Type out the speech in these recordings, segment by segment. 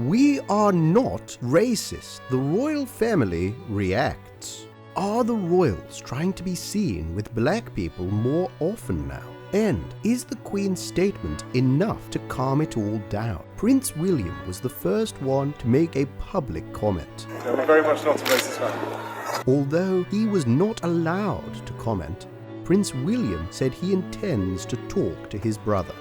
We are not racist. The royal family reacts. Are the royals trying to be seen with black people more often now? And is the Queen's statement enough to calm it all down? Prince William was the first one to make a public comment. We're very much not a racist family. Although he was not allowed to comment, Prince William said he intends to talk to his brother.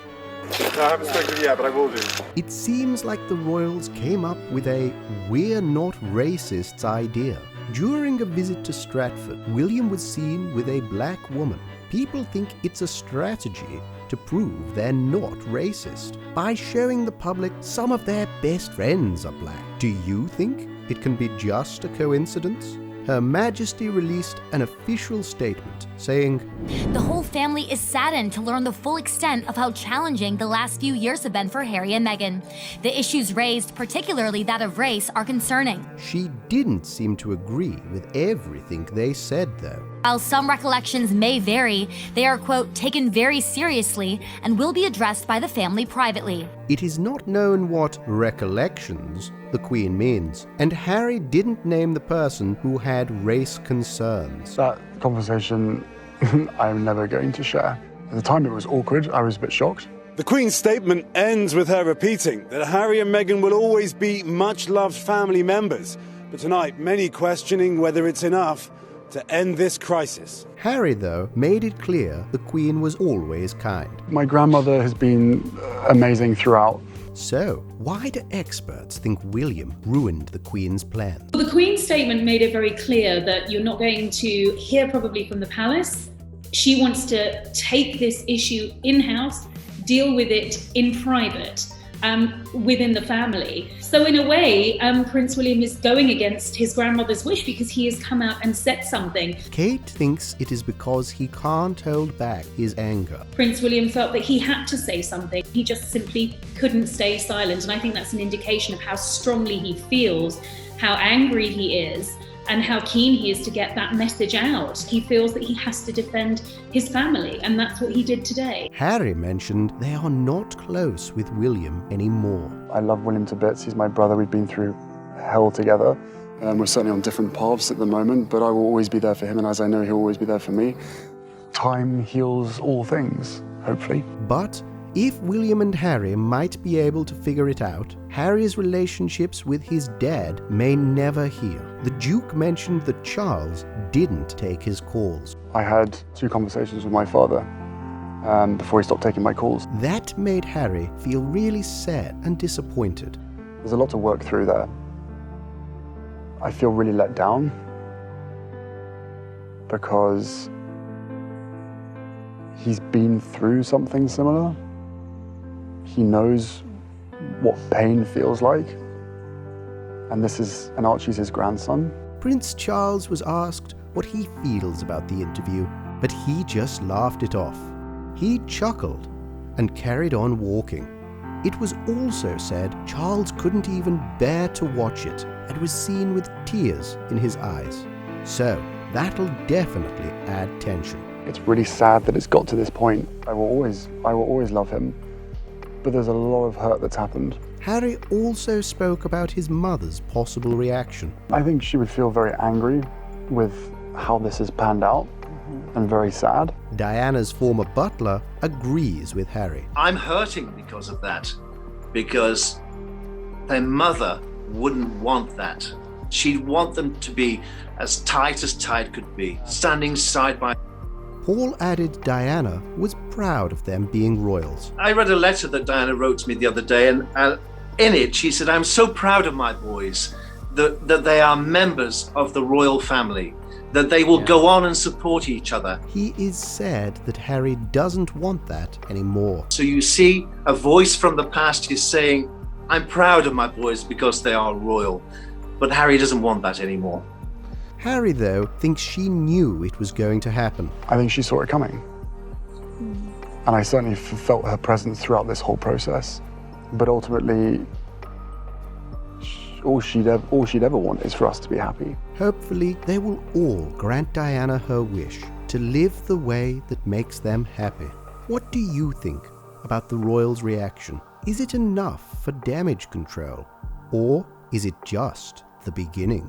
No, I haven't spoken yet, but I will do. It seems like the royals came up with a "we're not racists" idea. During a visit to Stratford, William was seen with a black woman. People think it's a strategy to prove they're not racist by showing the public some of their best friends are black. Do you think it can be just a coincidence? Her Majesty released an official statement saying, "The whole family is saddened to learn the full extent of how challenging the last few years have been for Harry and Meghan. The issues raised, particularly that of race, are concerning." She didn't seem to agree with everything they said, though. While some recollections may vary, they are, quote, taken very seriously and will be addressed by the family privately. It is not known what recollections the Queen means, and Harry didn't name the person who had race concerns. That conversation I'm never going to share. At the time it was awkward, I was a bit shocked. The Queen's statement ends with her repeating that Harry and Meghan will always be much-loved family members. But tonight, many questioning whether it's enough to end this crisis. Harry, though, made it clear the Queen was always kind. My grandmother has been amazing throughout. So, why do experts think William ruined the Queen's plans? Well, the Queen's statement made it very clear that you're not going to hear probably from the palace. She wants to take this issue in-house, deal with it in private. Within the family. So in a way, Prince William is going against his grandmother's wish because he has come out and said something. Kate thinks it is because he can't hold back his anger. Prince William felt that he had to say something. He just simply couldn't stay silent. And I think that's an indication of how strongly he feels, how angry he is, and how keen he is to get that message out. He feels that he has to defend his family, and that's what he did today. Harry mentioned they are not close with William anymore. I love William to bits. He's my brother. We've been through hell together. We're certainly on different paths at the moment, but I will always be there for him, and as I know he'll always be there for me. Time heals all things, hopefully. But if William and Harry might be able to figure it out, Harry's relationships with his dad may never heal. The Duke mentioned that Charles didn't take his calls. I had 2 conversations with my father before he stopped taking my calls. That made Harry feel really sad and disappointed. There's a lot to work through there. I feel really let down because he's been through something similar. He knows what pain feels like, and Archie's his grandson. Prince Charles was asked what he feels about the interview, but he just laughed it off. He chuckled and carried on walking. It was also said Charles couldn't even bear to watch it and was seen with tears in his eyes. So that'll definitely add tension. It's really sad that it's got to this point. I will always love him. But there's a lot of hurt that's happened. Harry also spoke about his mother's possible reaction. I think she would feel very angry with how this has panned out and very sad. Diana's former butler agrees with Harry. I'm hurting because of that, because their mother wouldn't want that. She'd want them to be as tight could be, standing side by. Paul added Diana was proud of them being royals. I read a letter that Diana wrote to me the other day, and in it she said, "I'm so proud of my boys, that they are members of the royal family, that they will go on and support each other." He is sad that Harry doesn't want that anymore. So you see, a voice from the past is saying, "I'm proud of my boys because they are royal," but Harry doesn't want that anymore. Harry, though, thinks she knew it was going to happen. I think she saw it coming. And I certainly felt her presence throughout this whole process. But ultimately, all she'd ever want is for us to be happy. Hopefully, they will all grant Diana her wish to live the way that makes them happy. What do you think about the royals' reaction? Is it enough for damage control? Or is it just the beginning?